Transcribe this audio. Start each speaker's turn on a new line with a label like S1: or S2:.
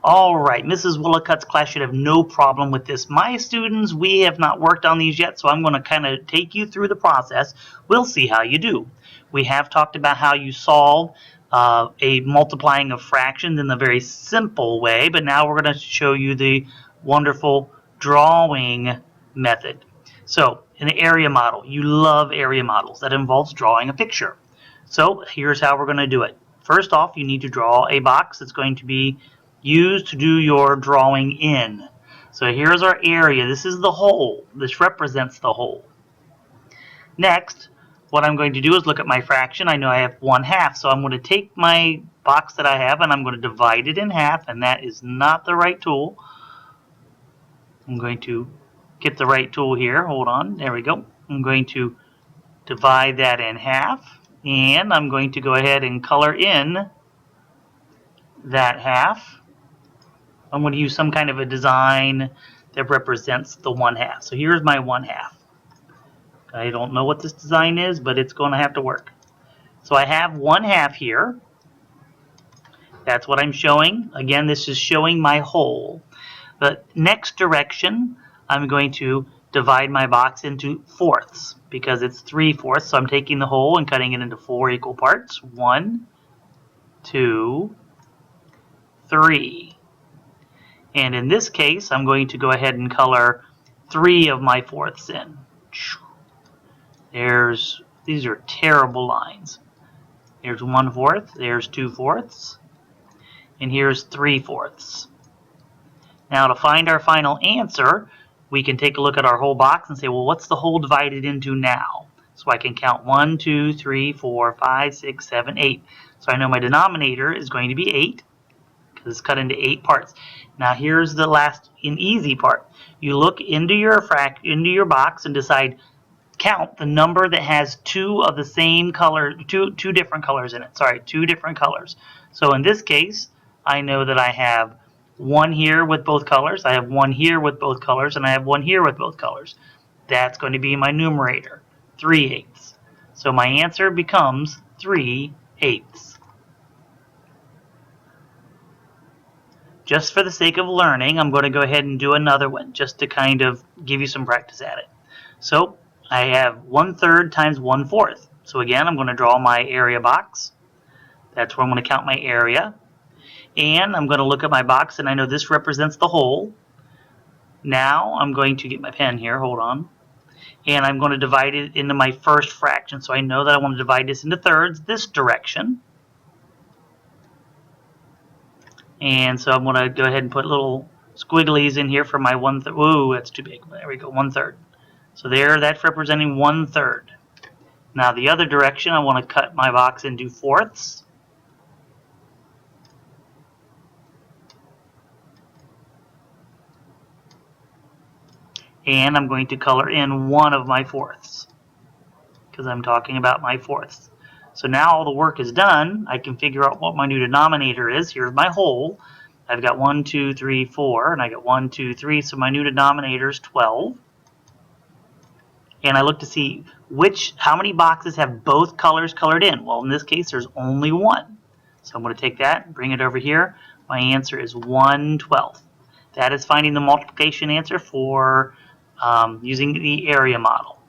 S1: Alright, Mrs. Willicutt's class should have no problem with this. My students, we have not worked on these yet, so I'm going to kind of take you through the process. We'll see how you do. We have talked about how you solve a multiplying of fractions in a very simple way, but now we're going to show you the wonderful drawing method. So, in the area model, you love area models. That involves drawing a picture. So, here's how we're going to do it. First off, you need to draw a box that's going to be used to do your drawing in. So here's our area. This is the whole. This represents the whole. Next, what I'm going to do is look at my fraction. I know I have 1/2, so I'm going to take my box that I have and I'm going to divide it in half, and that is not the right tool. I'm going to get the right tool here. Hold on. There we go. I'm going to divide that in half, and I'm going to go ahead and color in that half. I'm going to use some kind of a design that represents the 1/2. So here's my 1/2. I don't know what this design is, but it's going to have to work. So I have 1/2 here. That's what I'm showing. Again, this is showing my whole. The next direction, I'm going to divide my box into fourths because it's 3/4. So I'm taking the whole and cutting it into 4 equal parts. 1, 2, 3. And in this case, I'm going to go ahead and color 3 of my fourths in. These are terrible lines. Here's 1/4, there's 2/4, and here's 3/4. Now to find our final answer, we can take a look at our whole box and say, well, what's the whole divided into now? So I can count 1, 2, 3, 4, 5, 6, 7, 8. So I know my denominator is going to be 8. It's cut into 8 parts. Now here's the last and easy part. You look into your box and decide, count the number that has 2 of the same color, two different colors in it. Sorry, 2 different colors. So in this case, I know that I have 1 here with both colors, I have 1 here with both colors, and I have 1 here with both colors. That's going to be my numerator, 3/8. So my answer becomes 3/8. Just for the sake of learning, I'm going to go ahead and do another one just to kind of give you some practice at it. So I have 1/3 times 1/4. So again, I'm going to draw my area box. That's where I'm going to count my area. And I'm going to look at my box, and I know this represents the whole. Now I'm going to get my pen here. Hold on. And I'm going to divide it into my first fraction. So I know that I want to divide this into thirds this direction. And so I'm going to go ahed and put little squigglies in here for my 1/3. Ooh, that's too big. There we go, 1/3. So there, that's representing 1/3. Now the other direction, I want to cut my box into fourths. And I'm going to color in 1 of my fourths because I'm talking about my fourths. So now all the work is done. I can figure out what my new denominator is. Here's my whole. I've got 1, 2, 3, 4, and I got 1, 2, 3. So my new denominator is 12. And I look to see how many boxes have both colors colored in. Well, in this case, there's only 1. So I'm going to take that and bring it over here. My answer is 1/12. That is finding the multiplication answer for using the area model.